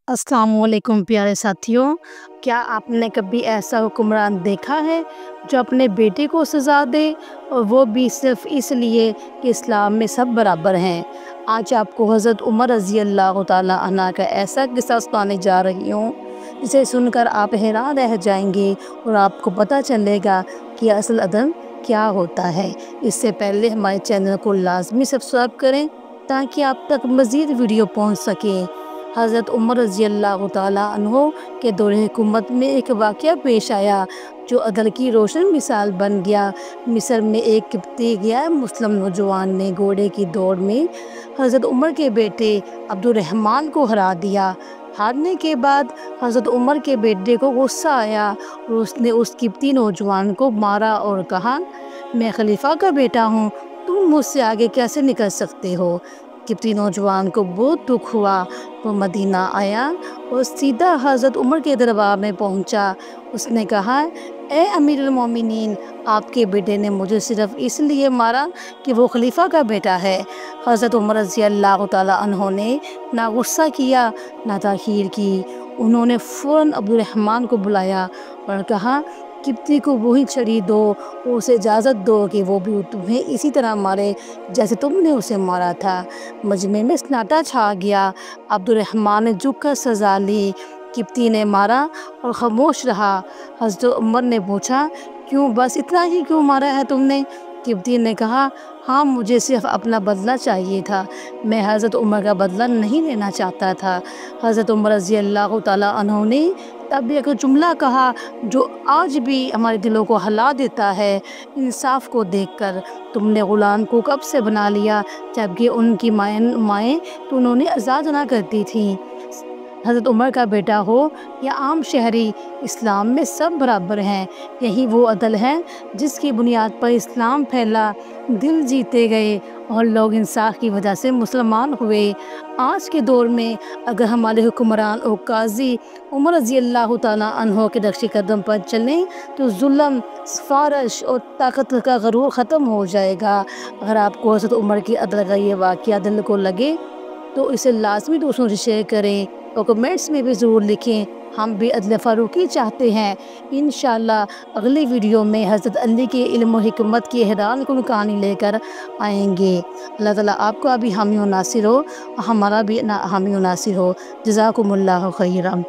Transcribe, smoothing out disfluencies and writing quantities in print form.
अस्सलाम वालेकुम प्यारे साथियों, क्या आपने कभी ऐसा हुक्मरान देखा है जो अपने बेटे को सज़ा दे और वो भी सिर्फ़ इसलिए कि इस्लाम में सब बराबर हैं। आज आपको हज़रत उमर रज़ी अल्लाह ताला अन्हा का ऐसा किस्सा सुनाने जा रही हूँ जिसे सुनकर आप हैरान रह जाएंगे और आपको पता चलेगा कि असल अदल क्या होता है। इससे पहले हमारे चैनल को लाजमी सब्सक्राइब करें ताकि आप तक मज़ीद वीडियो पहुँच सके। हज़रत उमर रज़ी अल्लाह ताला अन्हो के दौरे हुकूमत में एक वाक़या पेश आया जो अदल की रोशन मिसाल बन गया। मिस्र में एक किब्ती गैर मुस्लिम नौजवान ने घोड़े की दौड़ में हज़रत उमर के बेटे अब्दुर्रहमान को हरा दिया। हारने के बाद हज़रत उमर के बेटे को गुस्सा आया और उसने उस किब्ती नौजवान को मारा और कहा, मैं खलीफा का बेटा हूँ, तुम मुझसे आगे कैसे निकल सकते हो। किब्ती नौजवान को बहुत दुख हुआ। वो मदीना आया और सीधा हज़रत उमर के दरबार में पहुंचा। उसने कहा, ए अमीरुल मोमिनीन, आपके बेटे ने मुझे सिर्फ़ इसलिए मारा कि वो खलीफा का बेटा है। हज़रत उमर रज़ी अल्लाह ताला अन्हो ने ना गुस्सा किया ना ताख़ीर की। उन्होंने फ़ौरन अब्दुर्रहमान को बुलाया और कहा, किब्ती को वही छड़ी दो और उसे इजाज़त दो कि वो भी तुम्हें इसी तरह मारे जैसे तुमने उसे मारा था। मजमे में सन्नाटा छा गया। अब्दुर्रहमान ने झुककर सज़ा ली। किब्ती ने मारा और ख़ामोश रहा। हज़रत उमर ने पूछा, क्यों, बस इतना ही क्यों मारा है तुमने? किब्ती ने कहा, हाँ, मुझे सिर्फ़ अपना बदला चाहिए था, मैं हज़रत उमर का बदला नहीं लेना चाहता था। हज़रत उमर रज़ी अल्लाह ताला अन्हो ने तब एक जुमला कहा जो आज भी हमारे दिलों को हिला देता है, इंसाफ को देखकर। तुमने ग़ुलाम को कब से बना लिया जबकि उनकी माएँ तो उन्होंने आज़ाद ना करती थीं। हज़रत उमर का बेटा हो या आम शहरी, इस्लाम में सब बराबर हैं। यही वो अदल है जिसकी बुनियाद पर इस्लाम फैला, दिल जीते गए और लोग इंसाफ की वजह से मुसलमान हुए। आज के दौर में अगर हमारे हुक्मरान और काजी उमर रज़ी अल्लाह ताला अन्हो के नक्श कदम पर चलें तो जुल्म, सिफारिश और ताकत का गरूर ख़त्म हो जाएगा। अगर आपको हज़रत उमर की अदल का ये वाक़या दिल को लगे तो इसे लाजमी दूसरों से शेयर करें और कमेंट्स में भी ज़रूर लिखें, हम भी अदल फ़ारूक़ी चाहते हैं। इंशाअल्लाह अगली वीडियो में हज़रत अली के इल्म और हिकमत की हैरान कुन कहानी लेकर आएंगे। अल्लाह ताला आपका भी हामी और नासिर हो, हमारा भी हामी और नासिर हो। जज़ाकुमुल्लाहु खैरन।